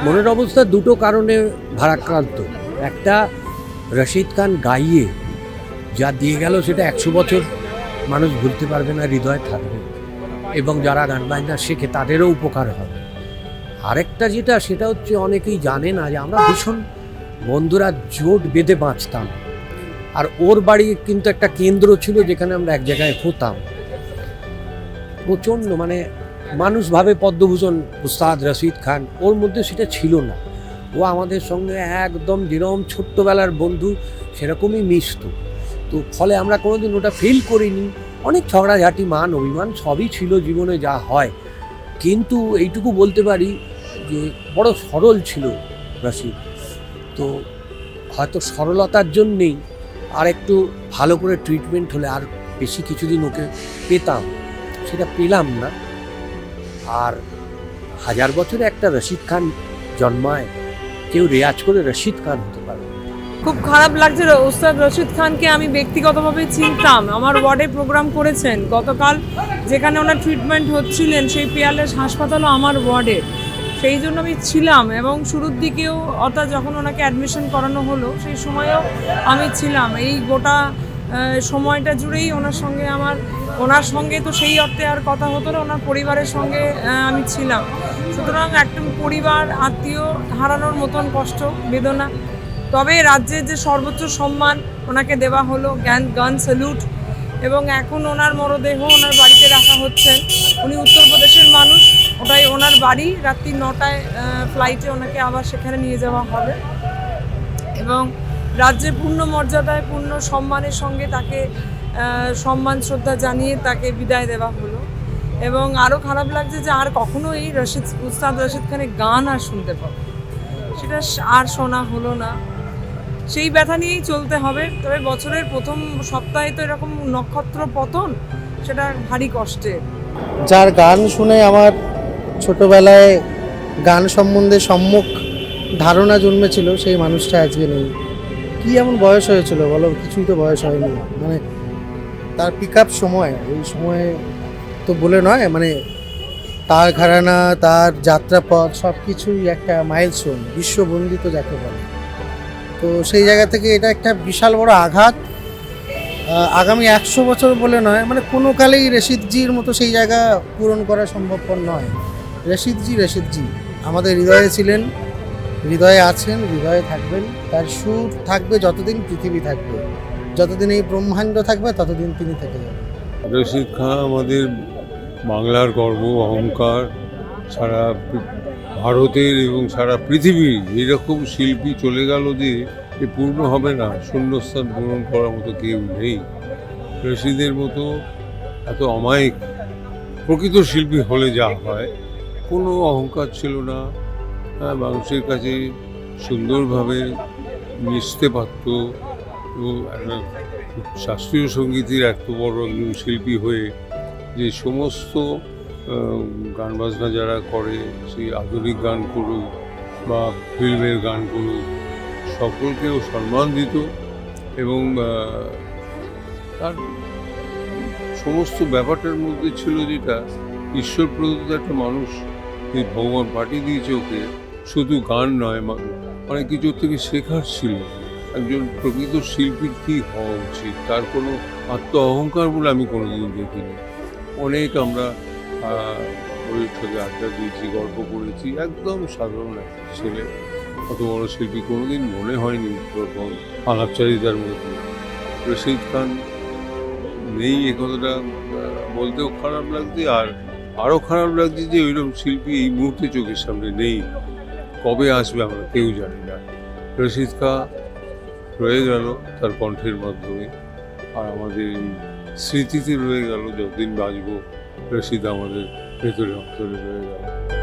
মনের অবস্থা দুটো কারণে ভারাক্রান্ত। একটা, রশিদ খান গাইয়ে যা দিয়ে গেল সেটা 100 বছর মানুষ ভুলতে পারবে না, হৃদয়ে থাকবে, এবং যারা গান বাজনা শেখে তাদেরও উপকার হবে। আরেকটা যেটা, সেটা হচ্ছে অনেকেই জানে না যে আমরা ভীষণ বন্ধুরা জোট বেঁধে বাঁচতাম, আর ওর বাড়ি কিন্তু একটা কেন্দ্র ছিল যেখানে আমরা এক জায়গায় হতাম। প্রচণ্ড মানে মানুষ ভাবে পদ্মভূষণ উস্তাদ রশিদ খান, ওর মধ্যে সেটা ছিল না। ও আমাদের সঙ্গে একদম যেরকম ছোট্টবেলার বন্ধু সেরকমই মিশত। তো ফলে আমরা কোনোদিন ওটা ফিল করিনি। অনেক ঝগড়াঝাটি, মান অভিমান সবই ছিল জীবনে, যা হয়। কিন্তু এইটুকু বলতে পারি যে বড় সরল ছিল রশিদ। তো হয়তো সরলতার জন্যেই আর একটু ভালো করে ট্রিটমেন্ট হলে আর বেশি কিছুদিন ওকে পেতাম, সেটা পেলাম না। আর 1000 বছরে একটা রশিদ খান জন্মায়, কেউ রেয়াজ করে রশিদ খান হতে পারে। খুব খারাপ লাগছে। ওস্তাদ রশিদ খানকে আমি ব্যক্তিগতভাবে চিনতাম, আমার ওয়ার্ডে প্রোগ্রাম করেছেন। গতকাল যেখানে ওনার ট্রিটমেন্ট হচ্ছিলেন সেই পিয়ারলেস হাসপাতালও আমার ওয়ার্ডে, সেই জন্য আমি ছিলাম। এবং শুরুর দিকেও, অর্থাৎ যখন ওনাকে অ্যাডমিশন করানো হলো সেই সময়েও আমি ছিলাম। এই গোটা সময়টা জুড়েই ওনার সঙ্গে তো সেই অর্থে আর কথা হতো না, ওনার পরিবারের সঙ্গে আমি ছিলাম। সুতরাং একটা পরিবার, আত্মীয় হারানোর মতন কষ্ট, বেদনা। তবে রাজ্যের যে সর্বোচ্চ সম্মান ওনাকে দেওয়া হলো, গান স্যালুট, এবং এখন ওনার মরদেহ ওনার বাড়িতে রাখা হচ্ছে। উনি উত্তরপ্রদেশের মানুষ, ওটাই ওনার বাড়ি। রাত্রি 9টায় ফ্লাইটে ওনাকে আবার সেখানে নিয়ে যাওয়া হবে, এবং রাজ্যের পূর্ণ মর্যাদায়, পূর্ণ সম্মানের সঙ্গে তাকে সম্মান শ্রদ্ধা জানিয়ে তাকে বিদায় দেওয়া হলো। এবং আরও খারাপ লাগছে যে আর কখনো এই উস্তাদ রশিদ খানের গান আর শুনতে পাবো, সেটা আর শোনা হলো না। সেই ব্যথা নিয়েই চলতে হবে। তবে বছরের প্রথম সপ্তাহে তো এরকম নক্ষত্র পতন, সেটা ভারী কষ্টের। যার গান শুনে আমার ছোটবেলায় গান সম্বন্ধে সম্যক ধারণা জন্মেছিল, সেই মানুষটা আজকে নেই। কি এমন বয়স হয়েছিল বলো? কিছুই তো বয়স হয়নি। মানে তার পিক আপ সময়, এই সময়ে তো বলে নয়, মানে তার ঘরানা, তার যাত্রাপথ সব কিছুই একটা মাইলস্টোন, বিশ্ববন্দিত যাকে বলে। তো সেই জায়গা থেকে এটা একটা বিশাল বড় আঘাত। আগামী 100 বছর বলে নয়, মানে কোনো কালেই রশিদজির মতো সেই জায়গা পূরণ করা সম্ভবপর নয়। রশিদজি আমাদের হৃদয়ে ছিলেন, হৃদয়ে আছেন, হৃদয়ে থাকবেন। তার সুর থাকবে যতদিন পৃথিবী থাকবে, যতদিন এই ব্রহ্মাণ্ড থাকবে ততদিন তিনি থেকে যাবেন। রশিদ খান আমাদের বাংলার গর্ব, অহংকার, সারা ভারতের এবং সারা পৃথিবীর। এরকম শিল্পী চলে গেল যে এ পূর্ণ হবে না, শূন্যস্থান পূরণ করার মতো কেউ নেই। রশিদের মতো এত অমায়িক প্রকৃত শিল্পী হলে যা হয়, কোনো অহংকার ছিল না, মানুষের কাছে সুন্দরভাবে মিশতে পারত। এবং শাস্ত্রীয় সঙ্গীতের এত বড় একজন শিল্পী হয়ে যে সমস্ত গান বাজনা যারা করে, সেই আধুনিক গান করুক বা ফিল্মের গান করুক, সকলকেও সম্মান দিত। এবং তার সমস্ত ব্যাপারটার মধ্যে ছিল যেটা ঈশ্বর প্রদত্ত একটা মানুষ, এই ভগবান পাঠিয়ে দিয়েছে ওকে। শুধু গান নয়, অনেক কিছুর থেকে শেখার ছিল। একজন প্রকৃত শিল্পীর কী হওয়া উচিত, তার কোনো আত্ম অহংকার বলে আমি কোনোদিন দেখিনি। অনেক আমরা ওই থেকে আড্ডা দিয়েছি, গল্প করেছি। একদম সাধারণ একটা ছেলে, অত বড় শিল্পী কোনোদিন মনে হয়নি তখন আলাপচারিতার মধ্যে। রশিদ খান নেই, এ কথাটা বলতেও খারাপ লাগছে। আর আরও খারাপ লাগছে যে ওইরকম শিল্পী এই মুহূর্তে চোখের সামনে নেই। কবে আসবে আমরা কেউ জানি না। রশিদ খান রয়ে গেল তার কণ্ঠের মাধ্যমে, আর আমাদের স্মৃতিতে রয়ে গেল যতদিন বাঁচব রশিদ আমাদের ভেতরে অন্তরে রয়ে গেল।